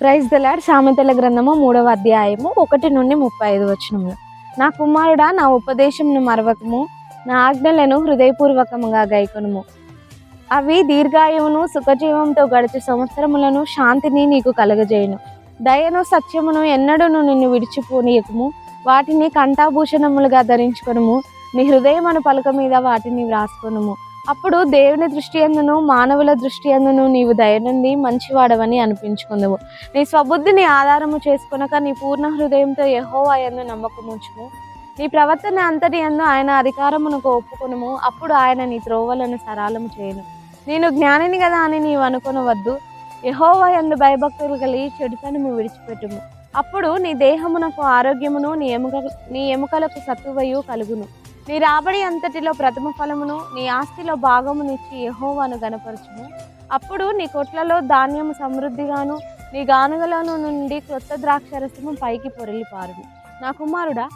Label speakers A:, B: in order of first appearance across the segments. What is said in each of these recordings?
A: Praise the lord. సామెతల గ్రంథము 3వ అధ్యాయము 1 నుండి 35 వచనములు. నా కుమారుడా, నా ఉపదేశమును మరవకము, నా ఆజ్ఞలను హృదయపూర్వకముగా గైకొనుము. అవి దీర్ఘాయువును సుఖజీవంతో గడిచే సంవత్సరములను శాంతిని నీకు కలుగజేయును. దయను సత్యమును ఎన్నడూను నిన్ను విడిచిపోనీయకము. వాటిని కంఠాభూషణములుగా ధరించుకొనుము. నీ హృదయమను పలక మీద వాటిని వ్రాసుకొనుము. అప్పుడు దేవుని దృష్టి యందును మానవుల దృష్టి యందును నీవు దయనుంది మంచివాడవని అనిపించుకుందువు. నీ స్వబుద్ధిని ఆధారము చేసుకొనక నీ పూర్ణ హృదయంతో యెహోవా యందు నమ్మకముంచుము. నీ ప్రవర్తన అంతటి యందు ఆయన అధికారమునకు ఒప్పుకొనుము. అప్పుడు ఆయన నీ త్రోవలను సరళము చేయును. నేను జ్ఞానిని కదా అని నీవు అనుకొనవద్దు. యెహోవా యందు భయభక్తులు కలిగి చెడుతనము విడిచిపెట్టుము. అప్పుడు నీ దేహమునకు ఆరోగ్యమును, నీ ఎముకలకు సత్తువయు కలుగును. నీ రాబడి అంతటిలో ప్రథమ ఫలమును, నీ ఆస్తిలో భాగమునిచ్చి యెహోవాను గణపరచుము. అప్పుడు నీ కొట్లలో ధాన్యము సమృద్ధిగాను, నీ గానుగలను నుండి క్రొత్త ద్రాక్షరసము పైకి పొరలిపారును. నా కుమారుడా,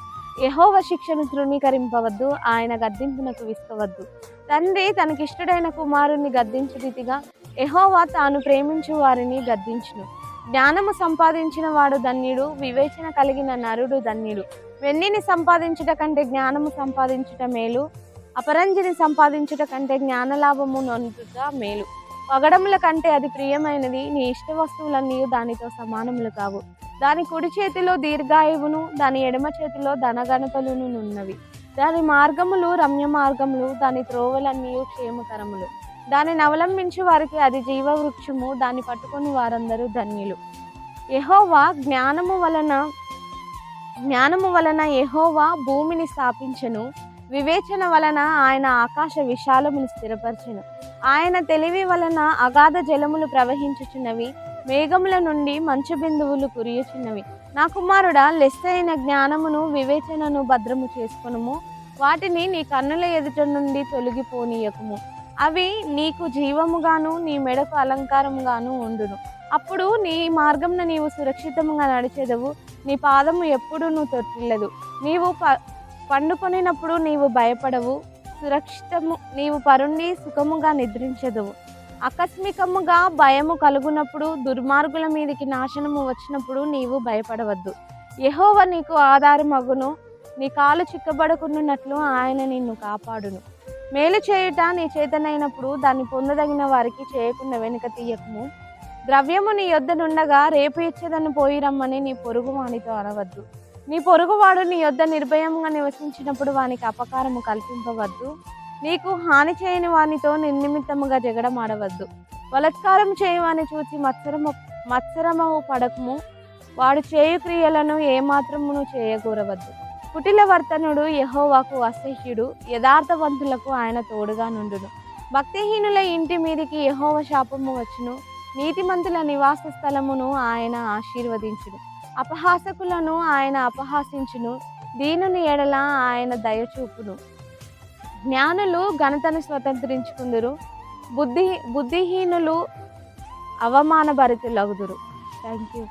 A: యెహోవా శిక్షను తృణీకరింపవద్దు, ఆయన గద్దింపునకు విసుకవద్దు. తండ్రి తనకిష్టుడైన కుమారుని గద్దించు రీతిగా యెహోవా తాను ప్రేమించు వారిని గద్దించును. జ్ఞానము సంపాదించిన వాడు ధన్యుడు, వివేచన కలిగిన నరుడు ధన్యుడు. వెన్నిని సంపాదించుట కంటే జ్ఞానము సంపాదించుట మేలు, అపరంజిని సంపాదించుట కంటే జ్ఞానలాభము నొందుట మేలు. పగడముల కంటే అది ప్రియమైనది, నీ ఇష్ట వస్తువులన్నీ దానితో సమానములు కావు. దాని కుడి చేతిలో దీర్ఘాయువును, దాని ఎడమ చేతిలో ధనగణపలును నున్నవి. దాని మార్గములు రమ్య మార్గములు, దాని త్రోవలన్నీ క్షేమకరములు. దానిని అవలంబించు వారికి అది జీవవృక్షము, దాన్ని పట్టుకొని వారందరూ ధన్యులు. జ్ఞానము వలన యెహోవా భూమిని స్థాపించెను, వివేచన వలన ఆయన ఆకాశ విశాలమును స్థిరపరచెను. ఆయన తెలివి వలన అగాధ జలములు ప్రవహించుచున్నవి, మేఘముల నుండి మంచు బిందువులు కురియుచున్నవి. నా కుమారుడా, లెస్సైన జ్ఞానమును వివేచనను భద్రము చేసుకొనుము. వాటిని నీ కన్నుల ఎదుట నుండి తొలగిపోనీయకుము. అవి నీకు జీవముగాను, నీ మెడకు అలంకారముగాను ఉండును. అప్పుడు నీ మార్గమున నీవు సురక్షితముగా నడిచెదవు, నీ పాదము ఎప్పుడు నువ్వు తొట్టిల్లదు. నీవు పండుకొనినప్పుడు నీవు భయపడవు, నీవు పరుండి సుఖముగా నిద్రించెదవు. ఆకస్మికముగా భయము కలుగునప్పుడు, దుర్మార్గుల మీదికి నాశనము వచ్చినప్పుడు నీవు భయపడవద్దు. యెహోవా నీకు ఆధారమగును, నీ కాలు చిక్కబడకుండానట్లు ఆయన నిన్ను కాపాడును. మేలు చేయుట నీ చేతనైనప్పుడు దాన్ని పొందదగిన వారికి చేయకుండా వెనుక తీయకము. ద్రవ్యము నీ యొద్ద నుండగా రేపు ఇచ్చేదను పోయి రమ్మని నీ పొరుగు వానితో అనవద్దు. నీ పొరుగువాడు నీ యొద్ద నిర్భయంగా నివసించినప్పుడు వానికి అపకారము కల్పింపవద్దు. నీకు హాని చేయని వానితో నిర్నిమిత్తముగా జగడమాడవద్దు. బలాత్కారం చేయవాని చూచి మత్సరము పడకము. వాడు చేయు క్రియలను ఏమాత్రమును చేయకూరవద్దు. కుటిల వర్తనుడు యెహోవాకు అసహ్యుడు, యథార్థవంతులకు ఆయన తోడుగా నుండును. భక్తిహీనుల ఇంటి మీదికి యెహోవా శాపము వచ్చును, నీతిమంతుల నివాస స్థలమును ఆయన ఆశీర్వదించును. అపహాసకులను ఆయన అపహాసించును, దీనుని ఎడల ఆయన దయచూపును. జ్ఞానులు ఘనతను స్వతంత్రించుకుందురు, బుద్ధిహీనులు అవమానభరితులగుదురు. Thank you.